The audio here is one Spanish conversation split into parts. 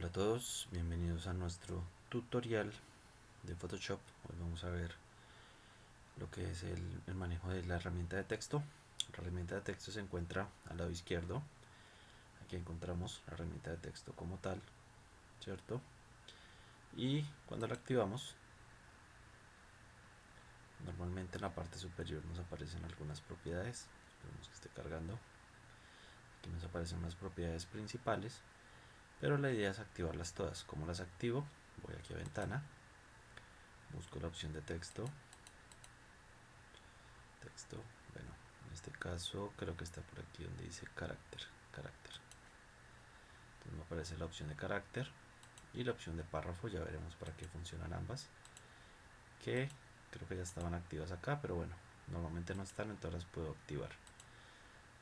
Hola a todos, bienvenidos a nuestro tutorial de Photoshop. Hoy vamos a ver lo que es el manejo de la herramienta de texto. La herramienta de texto se encuentra al lado izquierdo. Aquí encontramos la herramienta de texto como tal, ¿cierto? Y cuando la activamos, normalmente en la parte superior nos aparecen algunas propiedades. Esperemos que esté cargando. Aquí nos aparecen las propiedades principales, pero la idea es activarlas todas. ¿Cómo las activo? Voy aquí a ventana, busco la opción de texto, bueno, en este caso creo que está por aquí donde dice carácter. Entonces me aparece la opción de carácter y la opción de párrafo. Ya veremos para qué funcionan ambas, que creo que ya estaban activas acá, pero bueno, normalmente no están, entonces las puedo activar.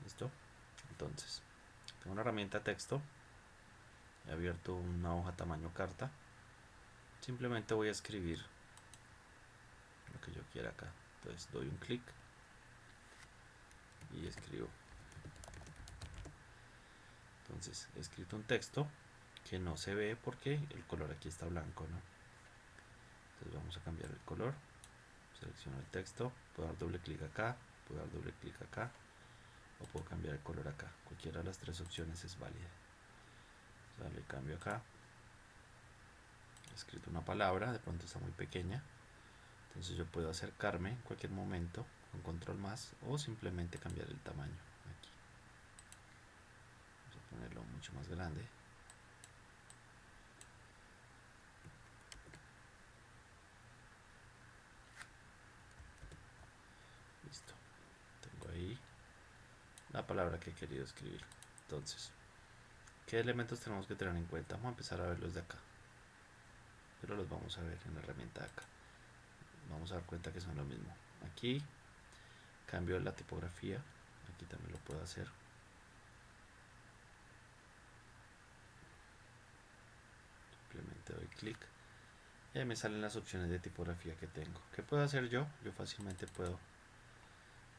¿Listo? Entonces tengo una herramienta texto, he abierto una hoja tamaño carta, simplemente voy a escribir lo que yo quiera acá. Entonces doy un clic y escribo. Entonces he escrito un texto que no se ve porque el color aquí está blanco, ¿no? Entonces vamos a cambiar el color, selecciono el texto, puedo dar doble clic acá, puedo dar doble clic acá, o puedo cambiar el color acá. Cualquiera de las tres opciones es válida. Darle cambio acá. He escrito una palabra, de pronto está muy pequeña, entonces yo puedo acercarme en cualquier momento con control más o simplemente cambiar el tamaño aquí. Vamos a ponerlo mucho más grande. Listo, tengo ahí la palabra que he querido escribir. Entonces, ¿qué elementos tenemos que tener en cuenta? Vamos a empezar a verlos de acá, pero los vamos a ver en la herramienta de acá. Vamos a dar cuenta que son lo mismo. Aquí cambio la tipografía, aquí también lo puedo hacer. Simplemente doy clic y ahí me salen las opciones de tipografía que tengo. ¿Qué puedo hacer yo? Yo fácilmente puedo,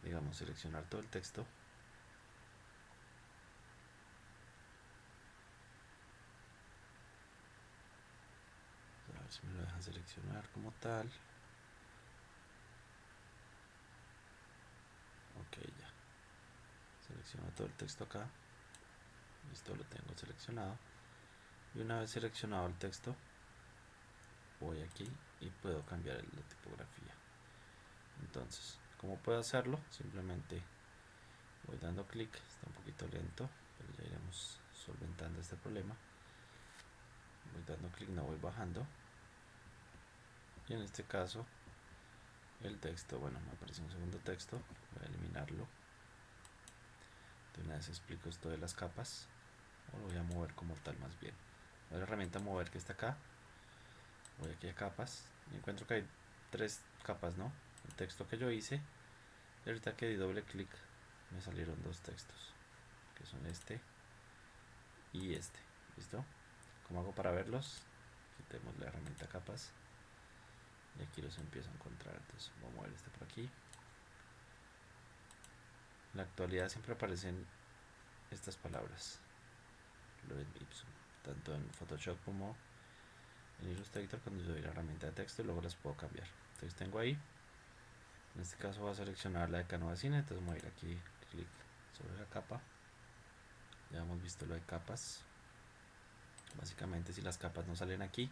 digamos, seleccionar todo el texto. A ver si me lo deja seleccionar como tal. Ok, ya. Selecciono todo el texto acá. Listo, lo tengo seleccionado. Y una vez seleccionado el texto, voy aquí y puedo cambiar la tipografía. Entonces, ¿cómo puedo hacerlo? Simplemente voy dando clic, está un poquito lento, pero ya iremos solventando este problema. Voy dando clic, no voy bajando, y en este caso el texto, bueno, me aparece un segundo texto, voy a eliminarlo. De una vez explico esto de las capas, o lo voy a mover como tal más bien. Voy a la herramienta mover que está acá, voy aquí a capas y encuentro que hay tres capas, ¿no? El texto que yo hice, y ahorita que di doble clic me salieron dos textos, que son este y este. ¿Listo? ¿Cómo hago para verlos? Quitemos la herramienta capas y aquí los empiezo a encontrar. Entonces voy a mover este por aquí. En la actualidad siempre aparecen estas palabras, Lorem ipsum, tanto en Photoshop como en Illustrator cuando yo doy la herramienta de texto y luego las puedo cambiar. Entonces tengo ahí, en este caso voy a seleccionar la de Canvasine, entonces voy a ir aquí, clic sobre la capa. Ya hemos visto lo de capas. Básicamente si las capas no salen aquí,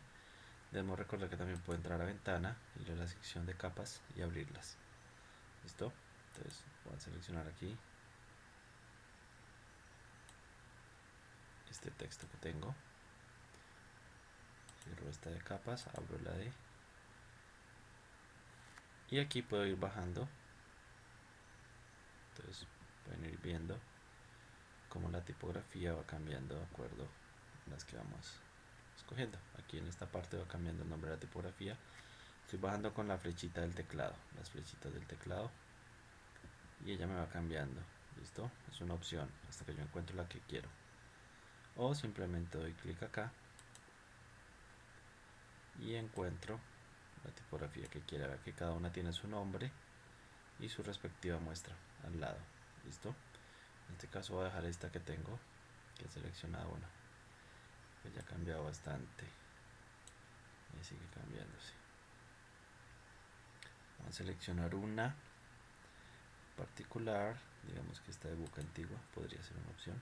debemos recordar que también puedo entrar a ventana, ir a la sección de capas y abrirlas. ¿Listo? Entonces voy a seleccionar aquí este texto que tengo, cierro esta de capas, abro la de, y aquí puedo ir bajando. Entonces pueden ir viendo cómo la tipografía va cambiando de acuerdo a las que vamos escogiendo. Aquí en esta parte va cambiando el nombre de la tipografía. Estoy bajando con la flechita del teclado, las flechitas del teclado, y ella me va cambiando. ¿Listo? Es una opción hasta que yo encuentro la que quiero, o simplemente doy clic acá y encuentro la tipografía que quiera. Ver que cada una tiene su nombre y su respectiva muestra al lado. ¿Listo? En este caso voy a dejar esta que tengo, que he seleccionado. Bueno, pues ya cambiado bastante. Y sigue cambiándose. Vamos a seleccionar una particular. Digamos que esta de Book Antigua podría ser una opción.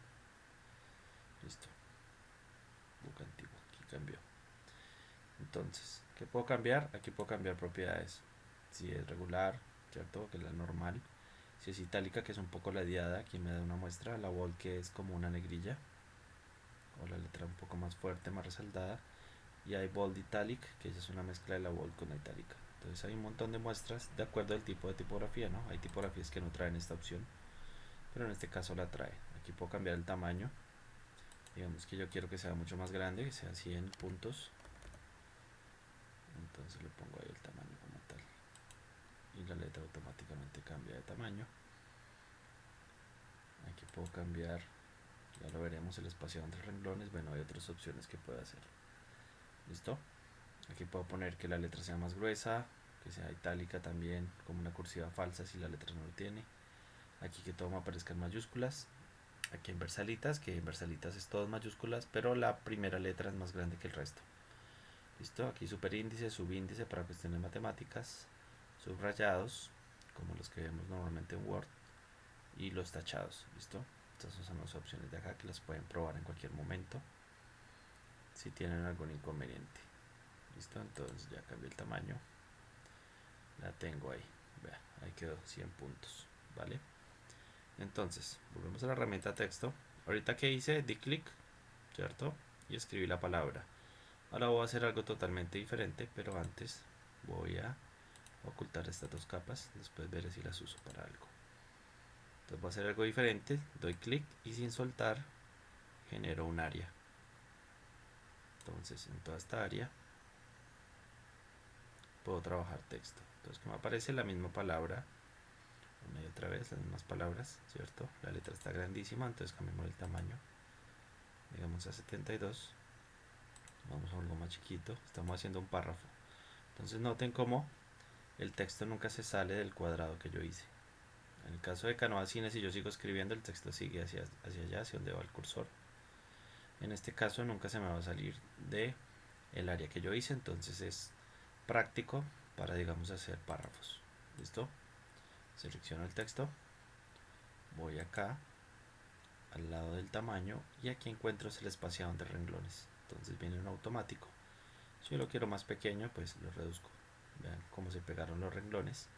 Listo. Book Antigua. Aquí cambió. Entonces, ¿qué puedo cambiar? Aquí puedo cambiar propiedades. Si es regular, ¿cierto? Que es la normal. Si es itálica, que es un poco ladeada, aquí me da una muestra. La bold, que es como una negrilla, o la letra un poco más fuerte, más resaltada. Y hay bold italic, que es una mezcla de la bold con la itálica. Entonces hay un montón de muestras de acuerdo al tipo de tipografía, ¿no? Hay tipografías que no traen esta opción, pero en este caso la trae. Aquí puedo cambiar el tamaño. Digamos que yo quiero que sea mucho más grande, que sea 100 puntos. Entonces le pongo ahí el tamaño como tal. Y la letra automáticamente cambia de tamaño. Aquí puedo cambiar, ya lo veremos, el espacio entre renglones. Bueno, hay otras opciones que puedo hacer. ¿Listo? Aquí puedo poner que la letra sea más gruesa, que sea itálica también, como una cursiva falsa si la letra no lo tiene. Aquí que todo me aparezca en mayúsculas. Aquí en versalitas, que en versalitas es todo en mayúsculas, pero la primera letra es más grande que el resto. ¿Listo? Aquí superíndice, subíndice para cuestiones matemáticas, subrayados, como los que vemos normalmente en Word, y los tachados. ¿Listo? Estas son las opciones de acá que las pueden probar en cualquier momento si tienen algún inconveniente. ¿Listo? Entonces ya cambié el tamaño. La tengo ahí. Vea, ahí quedó 100 puntos. ¿Vale? Entonces, volvemos a la herramienta texto. Ahorita que hice, di clic, ¿cierto? Y escribí la palabra. Ahora voy a hacer algo totalmente diferente, pero antes voy a ocultar estas dos capas. Después veré si las uso para algo. Entonces voy a hacer algo diferente. Doy clic y sin soltar genero un área. Entonces en toda esta área puedo trabajar texto. Entonces que me aparece la misma palabra una y otra vez, las mismas palabras, ¿cierto? La letra está grandísima, entonces cambiamos el tamaño, digamos a 72. Vamos a algo más chiquito, estamos haciendo un párrafo. Entonces noten cómo el texto nunca se sale del cuadrado que yo hice. En el caso de Canva Cine, si yo sigo escribiendo, el texto sigue hacia allá, hacia donde va el cursor. En este caso nunca se me va a salir de el área que yo hice, entonces es práctico para, digamos, hacer párrafos. ¿Listo? Selecciono el texto, voy acá al lado del tamaño y aquí encuentro el espaciado entre renglones. Entonces viene en automático. Si yo lo quiero más pequeño, pues lo reduzco. Vean cómo se pegaron los renglones.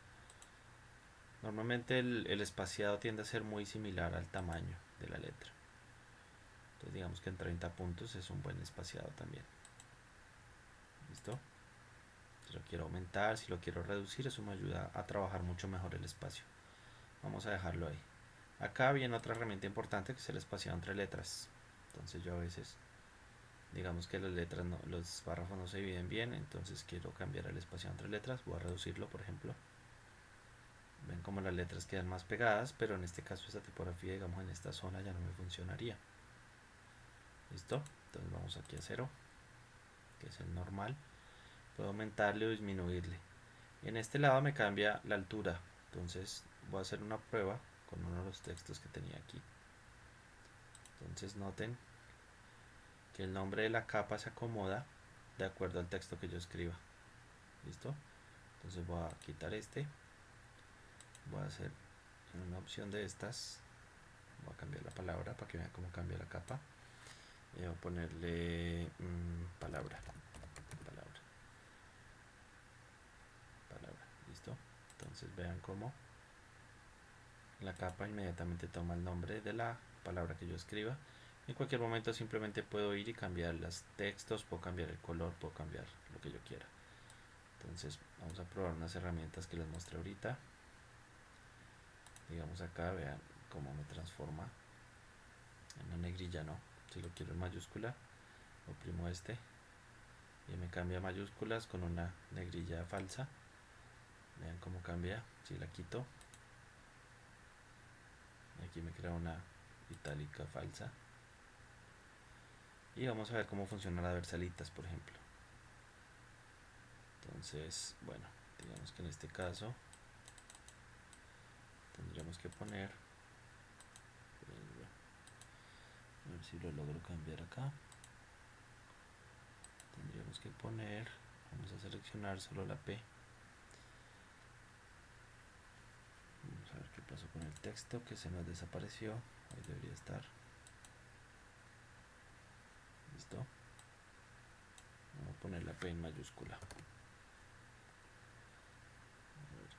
Normalmente el espaciado tiende a ser muy similar al tamaño de la letra. Entonces digamos que en 30 puntos es un buen espaciado también. ¿Listo? Si lo quiero aumentar, si lo quiero reducir, eso me ayuda a trabajar mucho mejor el espacio. Vamos a dejarlo ahí. Acá viene otra herramienta importante que es el espaciado entre letras. Entonces yo a veces, digamos que las letras no, los párrafos no se dividen bien, entonces quiero cambiar el espaciado entre letras. Voy a reducirlo, por ejemplo. Ven como las letras quedan más pegadas, pero en este caso esta tipografía, digamos en esta zona ya no me funcionaría. ¿Listo? Entonces vamos aquí a 0, que es el normal. Puedo aumentarle o disminuirle. En este lado me cambia la altura, entonces voy a hacer una prueba con uno de los textos que tenía aquí. Entonces noten que el nombre de la capa se acomoda de acuerdo al texto que yo escriba. ¿Listo? Entonces voy a quitar este, voy a hacer una opción de estas, voy a cambiar la palabra para que vean cómo cambia la capa. Y voy a ponerle palabra. ¿Listo? Entonces vean cómo la capa inmediatamente toma el nombre de la palabra que yo escriba. En cualquier momento simplemente puedo ir y cambiar los textos, puedo cambiar el color, puedo cambiar lo que yo quiera. Entonces vamos a probar unas herramientas que les mostré ahorita. Digamos acá, vean cómo me transforma en una negrilla, ¿no? Si lo quiero en mayúscula, oprimo este y me cambia mayúsculas con una negrilla falsa. Vean cómo cambia si la quito. Aquí me crea una itálica falsa. Y vamos a ver cómo funciona las versalitas, por ejemplo. Entonces, bueno, digamos que en este caso tendríamos que poner, a ver si lo logro cambiar acá. tenemos que poner, vamos a seleccionar solo la P. Vamos a ver qué pasó con el texto que se nos desapareció. Ahí debería estar. Listo. Vamos a poner la P en mayúscula. A ver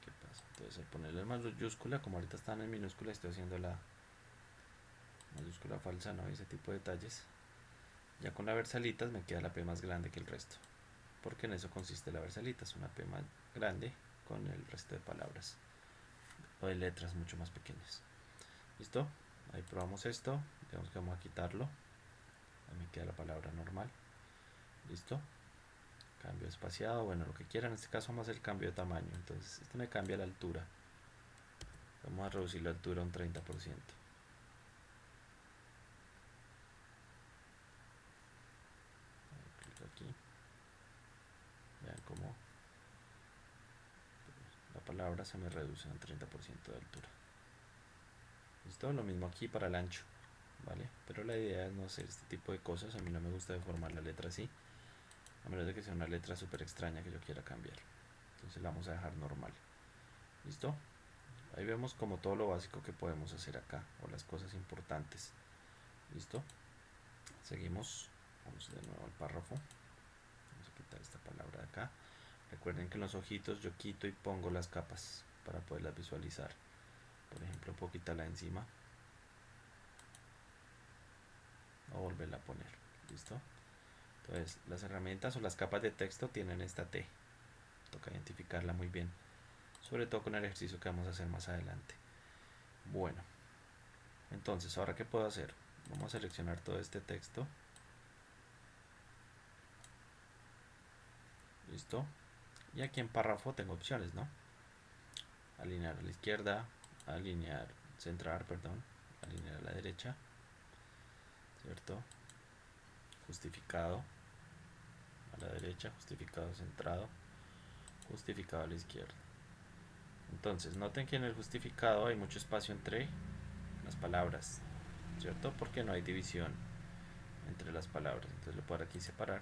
qué pasa. Entonces al ponerla en mayúscula, como ahorita están en minúscula, estoy haciendo la mayúscula falsa, ¿no? Ese tipo de detalles. Ya con la versalitas me queda la P más grande que el resto, porque en eso consiste la versalita, es una P más grande con el resto de palabras o de letras mucho más pequeñas. ¿Listo? Ahí probamos esto, digamos que vamos a quitarlo, ahí me queda la palabra normal. ¿Listo? Cambio espaciado, bueno, lo que quieran, en este caso vamos a hacer el cambio de tamaño, entonces esto me cambia la altura, vamos a reducir la altura a un 30%. Aquí, vean cómo la palabra se me reduce a un 30% de altura. ¿Listo? Lo mismo aquí para el ancho, ¿vale? Pero la idea es no hacer este tipo de cosas, a mí no me gusta deformar la letra así, a menos de que sea una letra súper extraña que yo quiera cambiar. Entonces la vamos a dejar normal. ¿Listo? Ahí vemos como todo lo básico que podemos hacer acá, o las cosas importantes. ¿Listo? Seguimos, vamos de nuevo al párrafo. Vamos a quitar esta palabra de acá. Recuerden que en los ojitos yo quito y pongo las capas para poderlas visualizar. Por ejemplo, puedo quitarla encima o volverla a poner. ¿Listo? Entonces, las herramientas o las capas de texto tienen esta T. Toca identificarla muy bien, sobre todo con el ejercicio que vamos a hacer más adelante. Bueno, entonces, ¿ahora qué puedo hacer? Vamos a seleccionar todo este texto. ¿Listo? Y aquí en párrafo tengo opciones, ¿no? Alinear a la izquierda, alinear, centrar, perdón, alinear a la derecha, ¿cierto? Justificado a la derecha, justificado centrado, justificado a la izquierda. Entonces, noten que en el justificado hay mucho espacio entre las palabras, ¿cierto? Porque no hay división entre las palabras. Entonces lo puedo aquí separar.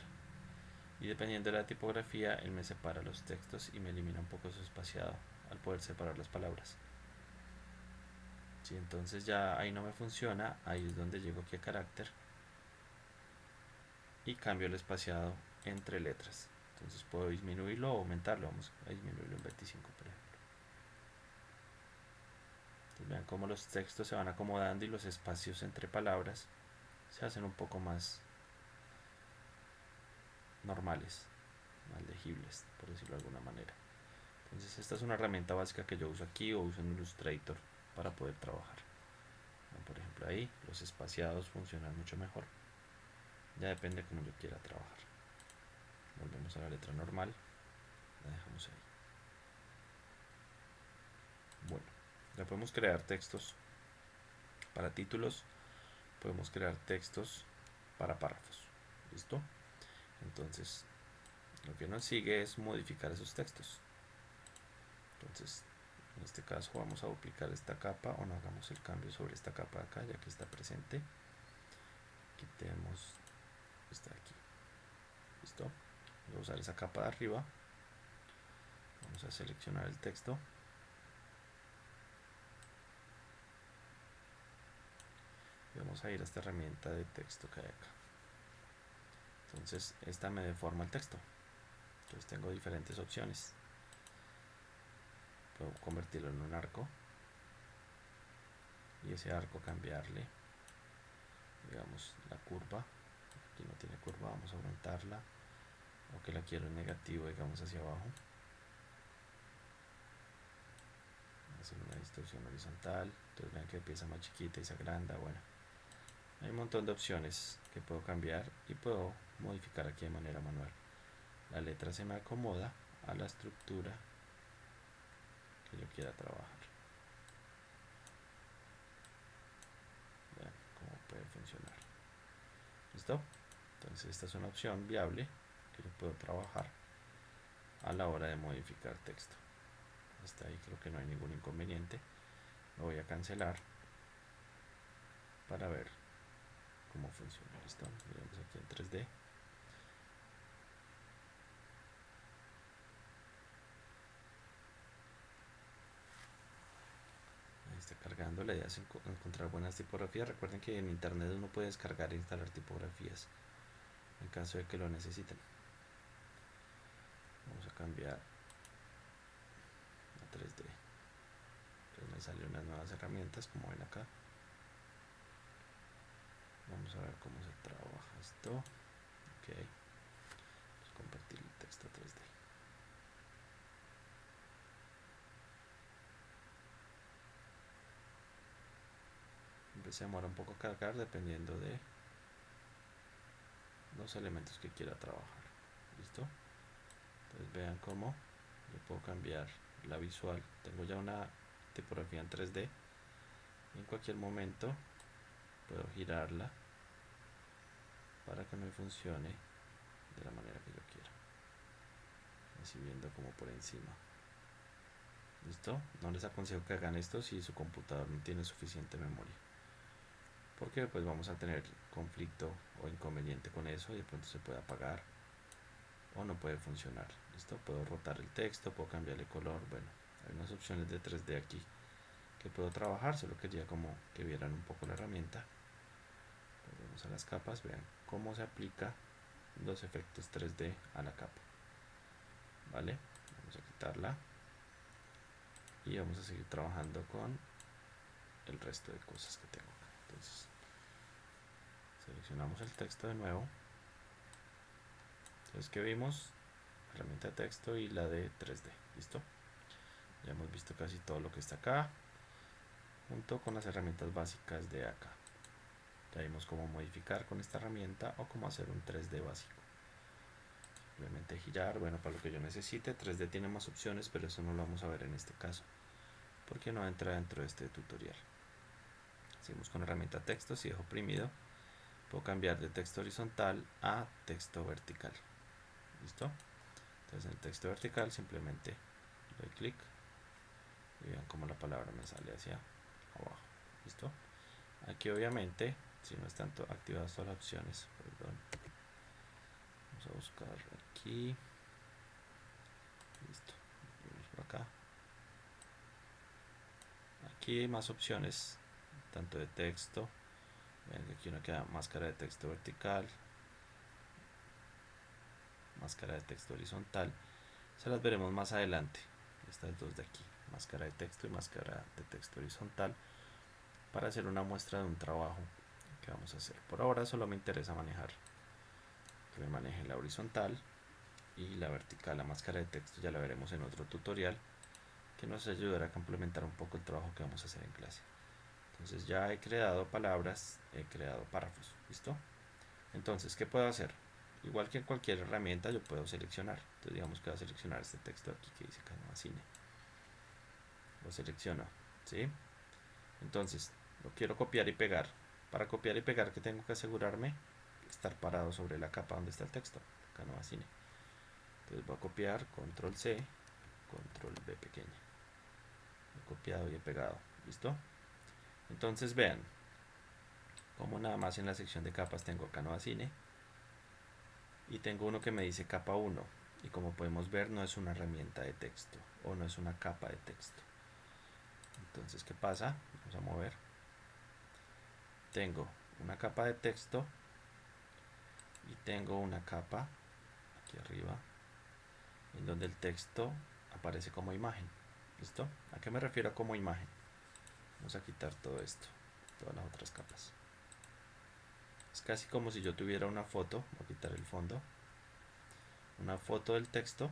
Y dependiendo de la tipografía, él me separa los textos y me elimina un poco su espaciado al poder separar las palabras. Si entonces ya ahí no me funciona, ahí es donde llego aquí a carácter y cambio el espaciado entre letras. Entonces puedo disminuirlo o aumentarlo. Vamos a disminuirlo en 25, por ejemplo. Entonces vean cómo los textos se van acomodando y los espacios entre palabras se hacen un poco más normales, más legibles, por decirlo de alguna manera. Entonces esta es una herramienta básica que yo uso aquí o uso en Illustrator para poder trabajar. Por ejemplo ahí los espaciados funcionan mucho mejor. Ya depende como yo quiera trabajar. Volvemos a la letra normal, la dejamos ahí. Bueno, ya podemos crear textos para títulos, podemos crear textos para párrafos. ¿Listo? Entonces lo que nos sigue es modificar esos textos. Entonces en este caso vamos a duplicar esta capa o no hagamos el cambio sobre esta capa de acá ya que está presente. Quitemos esta de aquí. ¿Listo? Voy a usar esa capa de arriba. Vamos a seleccionar el texto. Y vamos a ir a esta herramienta de texto que hay acá. Entonces esta me deforma el texto. Entonces tengo diferentes opciones. Puedo convertirlo en un arco. Y ese arco cambiarle, digamos, la curva. Aquí no tiene curva, vamos a aumentarla. O que la quiero en negativo, digamos, hacia abajo. Hacer una distorsión horizontal. Entonces vean que empieza más chiquita y se agranda. Bueno, hay un montón de opciones que puedo cambiar y puedo modificar aquí de manera manual. La letra se me acomoda a la estructura que yo quiera trabajar. Vean cómo puede funcionar. ¿Listo? Entonces esta es una opción viable que yo puedo trabajar a la hora de modificar texto. Hasta ahí creo que no hay ningún inconveniente. Lo voy a cancelar para ver cómo funciona. ¿Listo? Miremos aquí en 3D. ejemplo, la idea es encontrar buenas tipografías. Recuerden que en internet uno puede descargar e instalar tipografías en caso de que lo necesiten. Vamos a cambiar a 3D. Entonces me salen unas nuevas herramientas, como ven acá. Vamos a ver cómo se trabaja esto. Ok. Vamos a convertir el texto a 3D. Se demora un poco cargar dependiendo de los elementos que quiera trabajar. ¿Listo? Entonces vean cómo yo puedo cambiar la visual. Tengo ya una tipografía en 3D y en cualquier momento puedo girarla para que me funcione de la manera que yo quiera, así viendo como por encima. ¿Listo? No les aconsejo que hagan esto si su computador no tiene suficiente memoria, porque pues vamos a tener conflicto o inconveniente con eso y de pronto se puede apagar o no puede funcionar. ¿Listo? Puedo rotar el texto, puedo cambiarle color. Bueno, hay unas opciones de 3D aquí que puedo trabajar. Solo quería como que vieran un poco la herramienta. Volvemos a las capas, vean cómo se aplica los efectos 3D a la capa. Vale, vamos a quitarla y vamos a seguir trabajando con el resto de cosas que tengo acá. Entonces seleccionamos el texto de nuevo. Entonces, ¿qué vimos? Herramienta de texto y la de 3D. ¿Listo? Ya hemos visto casi todo lo que está acá, junto con las herramientas básicas de acá. Ya vimos cómo modificar con esta herramienta o cómo hacer un 3D básico. Simplemente girar, bueno, para lo que yo necesite. 3D tiene más opciones, pero eso no lo vamos a ver en este caso, porque no entra dentro de este tutorial. Seguimos con la herramienta texto. Si dejo oprimido, puedo cambiar de texto horizontal a texto vertical. ¿Listo? Entonces en el texto vertical simplemente doy clic y vean cómo la palabra me sale hacia abajo. ¿Listo? Aquí obviamente, si no están activadas todas las opciones, perdón, vamos a buscar aquí. Listo, vamos por acá. Aquí hay más opciones, tanto de texto. Vean que aquí uno queda máscara de texto vertical, máscara de texto horizontal. Se las veremos más adelante, estas dos de aquí, máscara de texto y máscara de texto horizontal, para hacer una muestra de un trabajo que vamos a hacer. Por ahora solo me interesa manejar, que me maneje la horizontal y la vertical. La máscara de texto ya la veremos en otro tutorial que nos ayudará a complementar un poco el trabajo que vamos a hacer en clase. Entonces ya he creado palabras, he creado párrafos. ¿Listo? Entonces, ¿qué puedo hacer? Igual que en cualquier herramienta yo puedo seleccionar. Entonces digamos que voy a seleccionar este texto aquí que dice Canva Cine. Lo selecciono, ¿sí? Entonces lo quiero copiar y pegar. Para copiar y pegar, ¿qué tengo que asegurarme? Estar parado sobre la capa donde está el texto, Canva Cine. Entonces voy a copiar, control C, control V pequeña. He copiado y he pegado. ¿Listo? Entonces vean como nada más en la sección de capas tengo Canva Cine y tengo uno que me dice capa 1, y como podemos ver no es una herramienta de texto o no es una capa de texto. Entonces, ¿qué pasa? Vamos a mover. Tengo una capa de texto y tengo una capa aquí arriba en donde el texto aparece como imagen. ¿Listo? ¿A qué me refiero como imagen? Vamos a quitar todo esto, todas las otras capas. Es casi como si yo tuviera una foto. Voy a quitar el fondo. Una foto del texto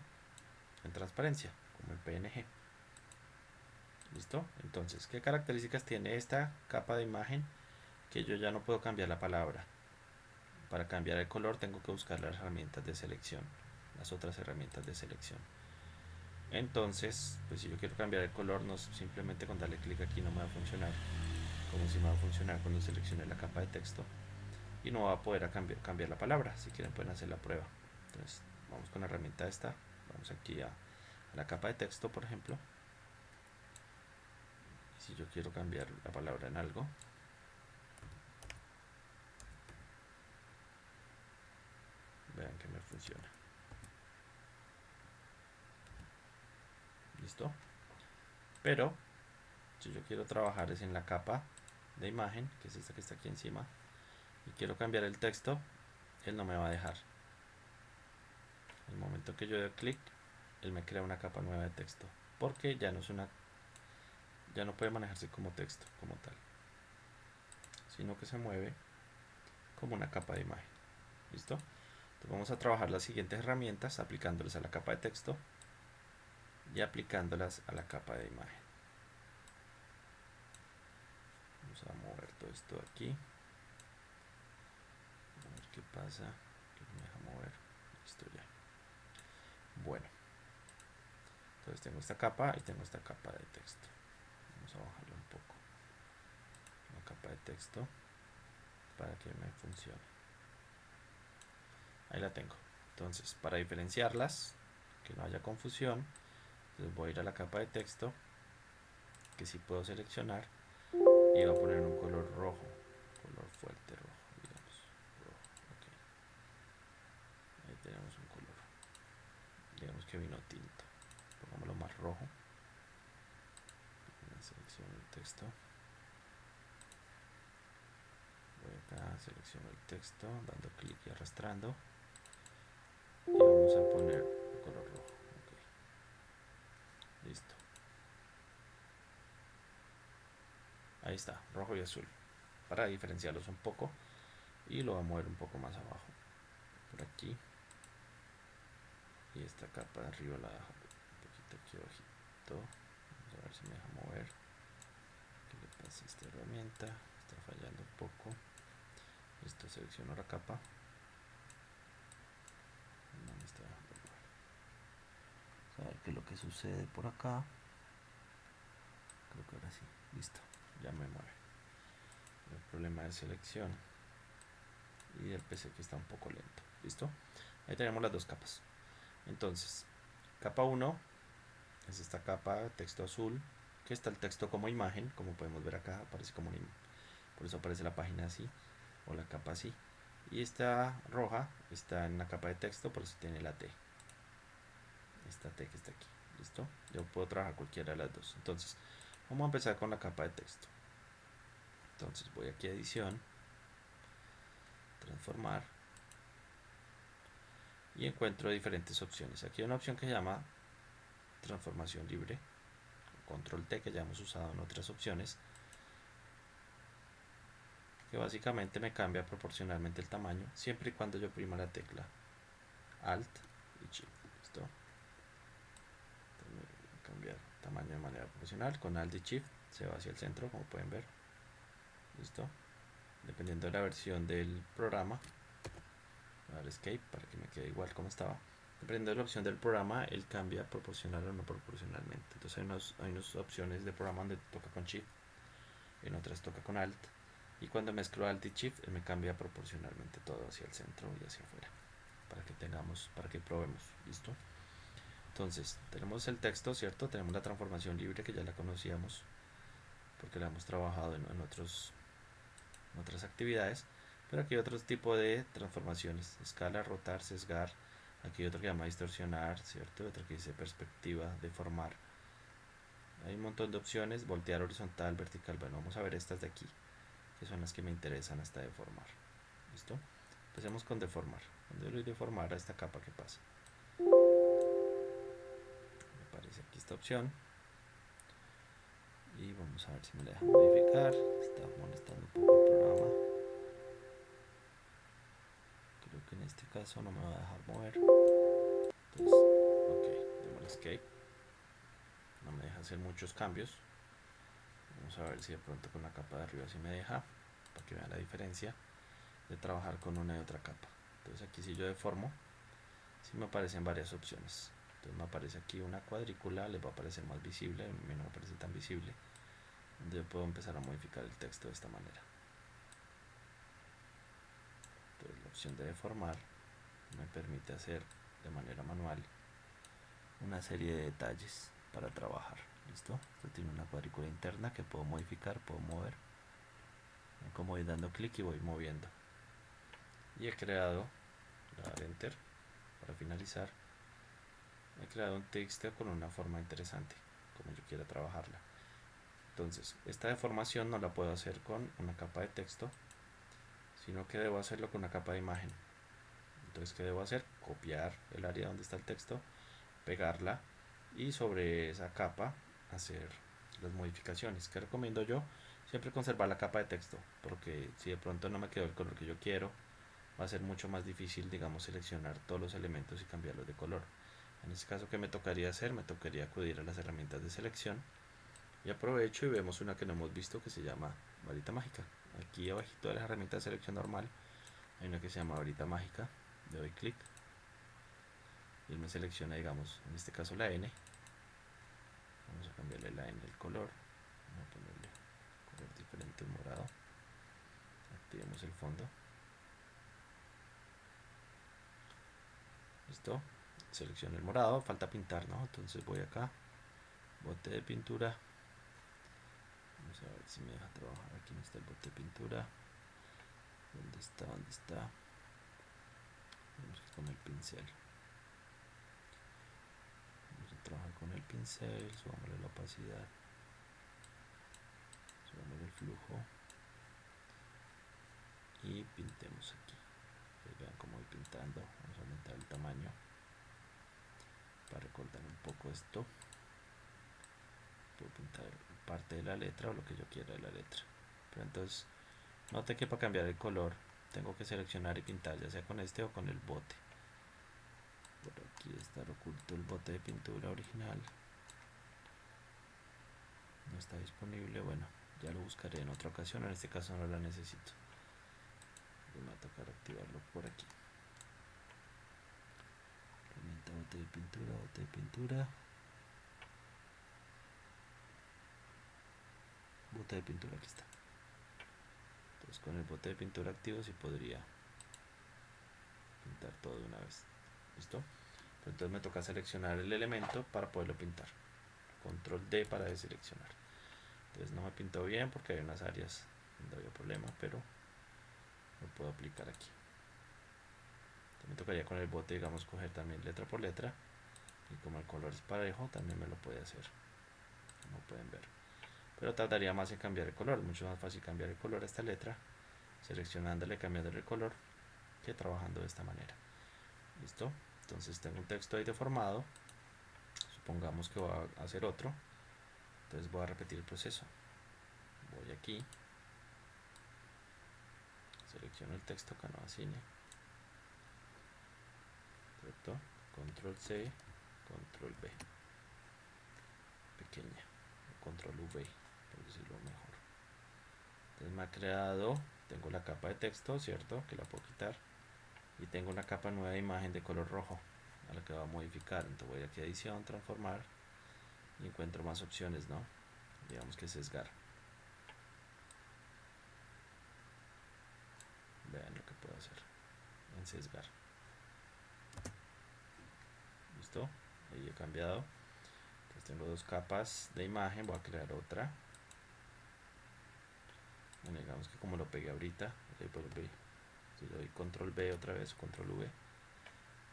en transparencia, como el PNG. ¿Listo? Entonces, ¿qué características tiene esta capa de imagen? Que yo ya no puedo cambiar la palabra. Para cambiar el color tengo que buscar las herramientas de selección, las otras herramientas de selección. Entonces, pues si yo quiero cambiar el color, no simplemente con darle clic aquí no me va a funcionar, como si me va a funcionar cuando seleccione la capa de texto, y no va a poder cambiar la palabra. Si quieren pueden hacer la prueba. Entonces, vamos con la herramienta esta, vamos aquí a la capa de texto, por ejemplo. Y si yo quiero cambiar la palabra en algo, vean que me funciona. ¿Listo? Pero Si yo quiero trabajar es en la capa de imagen, que es esta que está aquí encima, y quiero cambiar el texto, él no me va a dejar. En el momento que yo doy clic, él me crea una capa nueva de texto, porque ya no es ya no puede manejarse como texto como tal, sino que se mueve como una capa de imagen. ¿Listo? Entonces vamos a trabajar las siguientes herramientas aplicándolas a la capa de texto y aplicándolas a la capa de imagen. Vamos a mover todo esto de aquí. A ver qué pasa. Que me deja mover. Listo ya. Bueno. Entonces tengo esta capa y tengo esta capa de texto. Vamos a bajarlo un poco. La capa de texto para que me funcione. Ahí la tengo. Entonces, para diferenciarlas, que no haya confusión, entonces voy a ir a la capa de texto, que sí puedo seleccionar, y voy a poner un color rojo, color fuerte rojo, digamos, rojo, ok. Ahí tenemos un color, digamos que vino tinto, pongámoslo más rojo. Selecciono el texto, voy acá, selecciono el texto, dando clic y arrastrando, y vamos a poner un color rojo, ok. Listo. Ahí está, rojo y azul, para diferenciarlos un poco, y lo voy a mover un poco más abajo, por aquí, y esta capa de arriba la dejo un poquito aquí abajito. Vamos a ver si me deja mover. ¿Qué le pasa a esta herramienta? Está fallando un poco. Listo, selecciono la capa. No me está dejando mover. Vamos a ver qué es lo que sucede por acá. Creo que ahora sí. Listo, ya me mueve. El problema de selección y del PC que está un poco lento. ¿Listo? Ahí tenemos las dos capas. Entonces, capa 1 es esta capa de texto azul, que está el texto como imagen, como podemos ver acá, aparece como una imagen. Por eso aparece la página así, o la capa así. Y esta roja está en la capa de texto, por eso tiene la T. Esta T que está aquí. ¿Listo? Yo puedo trabajar cualquiera de las dos. Entonces, vamos a empezar con la capa de texto. Entonces voy aquí a edición, transformar, y encuentro diferentes opciones. Aquí hay una opción que se llama transformación libre, control T, que ya hemos usado en otras opciones, que básicamente me cambia proporcionalmente el tamaño siempre y cuando yo oprima la tecla Alt y Shift. ¿Listo? Entonces, cambiar tamaño de manera proporcional con Alt y Shift se va hacia el centro, como pueden ver. ¿Listo? Dependiendo de la versión del programa, voy a dar Escape para que me quede igual como estaba. Dependiendo de la opción del programa, él cambia proporcional o no proporcionalmente. Entonces hay unas opciones de programa donde toca con Shift, en otras toca con Alt, y cuando mezclo Alt y Shift él me cambia proporcionalmente todo hacia el centro y hacia afuera, para que probemos. ¿Listo? Entonces tenemos el texto, ¿cierto? Tenemos la transformación libre, que ya la conocíamos porque la hemos trabajado en otras actividades, pero aquí hay otro tipo de transformaciones: escala, rotar, sesgar. Aquí hay otro que llama distorsionar, ¿cierto? Otro que dice perspectiva, deformar. Hay un montón de opciones: voltear, horizontal, vertical. Bueno, vamos a ver estas de aquí, que son las que me interesan, hasta deformar. ¿Listo? Empecemos con deformar. Cuando yo le doy deformar a esta capa, ¿qué pasa? Me aparece aquí esta opción y vamos a ver si me la deja modificar. Está molestando un poco el programa. Creo que en este caso no me va a dejar mover. Entonces, ok, démosle escape. No me deja hacer muchos cambios. Vamos a ver si de pronto con la capa de arriba sí me deja, para que vean la diferencia de trabajar con una y otra capa. Entonces aquí, si yo deformo, sí me aparecen varias opciones. Entonces me aparece aquí una cuadrícula, les va a aparecer más visible, a mí no me parece tan visible, donde yo puedo empezar a modificar el texto de esta manera. Entonces la opción de deformar me permite hacer de manera manual una serie de detalles para trabajar. ¿Listo? Esto tiene una cuadrícula interna que puedo modificar, puedo mover. Como voy dando clic y voy moviendo. Y he creado, voy a dar enter para finalizar. He creado un texto con una forma interesante, como yo quiera trabajarla. Entonces, esta deformación no la puedo hacer con una capa de texto, sino que debo hacerlo con una capa de imagen. Entonces, ¿qué debo hacer? Copiar el área donde está el texto, pegarla y sobre esa capa hacer las modificaciones. ¿Qué recomiendo yo? Siempre conservar la capa de texto, porque si de pronto no me quedó el color que yo quiero, va a ser mucho más difícil, digamos, seleccionar todos los elementos y cambiarlos de color. En este caso, ¿qué me tocaría hacer? Me tocaría acudir a las herramientas de selección y aprovecho y vemos una que no hemos visto que se llama varita mágica. Aquí abajito de las herramientas de selección normal hay una que se llama varita mágica. Le doy clic y él me selecciona, digamos, en este caso la N. Vamos a cambiarle la N el color. Vamos a ponerle color diferente, morado. Activemos el fondo. Listo. Selecciono el morado. Falta pintar, ¿no? Entonces voy acá. Bote de pintura. Vamos a ver si me deja trabajar. Aquí no está el bote de pintura. ¿Dónde está? ¿Dónde está? Vamos a ir con el pincel. Vamos a trabajar con el pincel. Subámosle la opacidad. Subámosle el flujo. Y pintemos aquí. Vean cómo voy pintando. Vamos a aumentar el tamaño para recordar un poco esto. Puedo pintar parte de la letra o lo que yo quiera de la letra. Pero entonces, note que para cambiar el color tengo que seleccionar y pintar, ya sea con este o con el bote. Por aquí está oculto el bote de pintura original. No está disponible. Bueno, ya lo buscaré en otra ocasión. En este caso no la necesito. Me va a tocar activarlo por aquí. Herramienta bote de pintura, bote de pintura. Bote de pintura, aquí está. Entonces con el bote de pintura activo sí podría pintar todo de una vez. ¿Listo? Pero entonces me toca seleccionar el elemento para poderlo pintar. Control D para deseleccionar. Entonces no me pintó bien porque hay unas áreas donde había problema, pero lo puedo aplicar aquí. Entonces me tocaría con el bote, digamos, coger también letra por letra. Y como el color es parejo, también me lo puede hacer. Como pueden ver. Pero tardaría más en cambiar el color. Es mucho más fácil cambiar el color a esta letra, seleccionándole, cambiándole el color, que trabajando de esta manera. ¿Listo? Entonces tengo un texto ahí deformado. Supongamos que voy a hacer otro. Entonces voy a repetir el proceso. Voy aquí. Selecciono el texto, Canva Cine. ¿Cierto? Control C, Control V. Pequeña. Control V, por decirlo mejor. Entonces me ha creado, tengo la capa de texto, ¿cierto? Que la puedo quitar. Y tengo una capa nueva de imagen de color rojo a la que voy a modificar. Entonces voy aquí a edición, transformar y encuentro más opciones, ¿no? Digamos que sesgar. Vean lo que puedo hacer en sesgar. ¿Listo? Ahí he cambiado. Entonces tengo dos capas de imagen, voy a crear otra. Bueno, digamos que como lo pegué ahorita, si le doy control B otra vez, control V,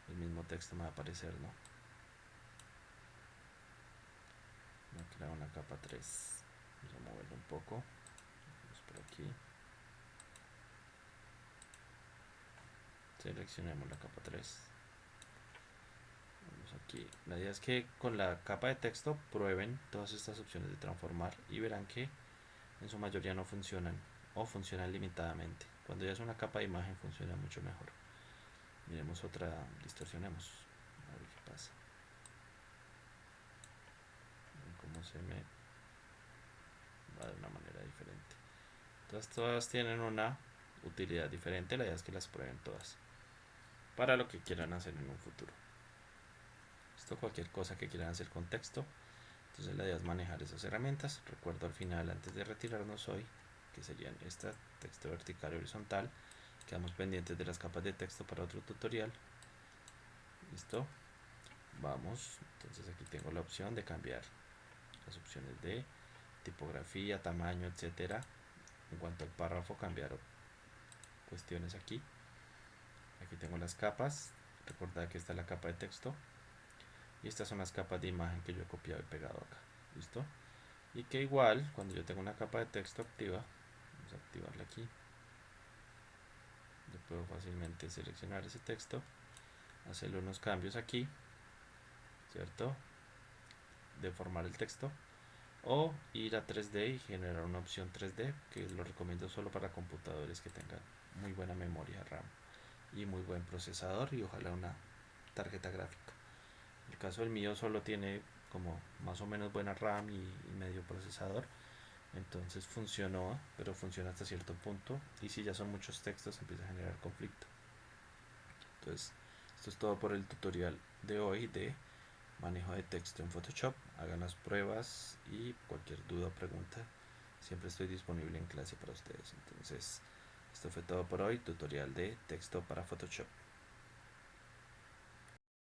el mismo texto me va a aparecer, ¿no? Voy a crear una capa 3. Vamos a moverlo un poco. Vamos por aquí. Seleccionemos la capa 3. Vamos aquí. La idea es que con la capa de texto prueben todas estas opciones de transformar y verán que en su mayoría no funcionan o funcionan limitadamente. Cuando ya es una capa de imagen funciona mucho mejor. Miremos otra, distorsionemos. A ver qué pasa. Cómo se me va de una manera diferente. Entonces todas tienen una utilidad diferente. La idea es que las prueben todas para lo que quieran hacer en un futuro. Esto, cualquier cosa que quieran hacer con texto. Entonces la idea es manejar esas herramientas. Recuerdo al final, antes de retirarnos hoy, que serían esta, texto vertical y horizontal. Quedamos pendientes de las capas de texto para otro tutorial. Listo. Vamos. Entonces aquí tengo la opción de cambiar las opciones de tipografía, tamaño, etcétera. En cuanto al párrafo, cambiar cuestiones aquí. Aquí tengo las capas. Recordad que esta es la capa de texto. Y estas son las capas de imagen que yo he copiado y pegado acá. ¿Listo? y que igual cuando yo tengo una capa de texto activa, vamos a activarla aquí, yo puedo fácilmente seleccionar ese texto, hacerle unos cambios aquí, ¿cierto? Deformar el texto o ir a 3D y generar una opción 3D, que lo recomiendo solo para computadores que tengan muy buena memoria RAM y muy buen procesador y ojalá una tarjeta gráfica. El caso del mío solo tiene como más o menos buena RAM y medio procesador, entonces funcionó, pero funciona hasta cierto punto y si ya son muchos textos empieza a generar conflicto. Entonces, esto es todo por el tutorial de hoy de manejo de texto en Photoshop. Hagan las pruebas y cualquier duda o pregunta, siempre estoy disponible en clase para ustedes. Entonces, esto fue todo por hoy, tutorial de texto para Photoshop.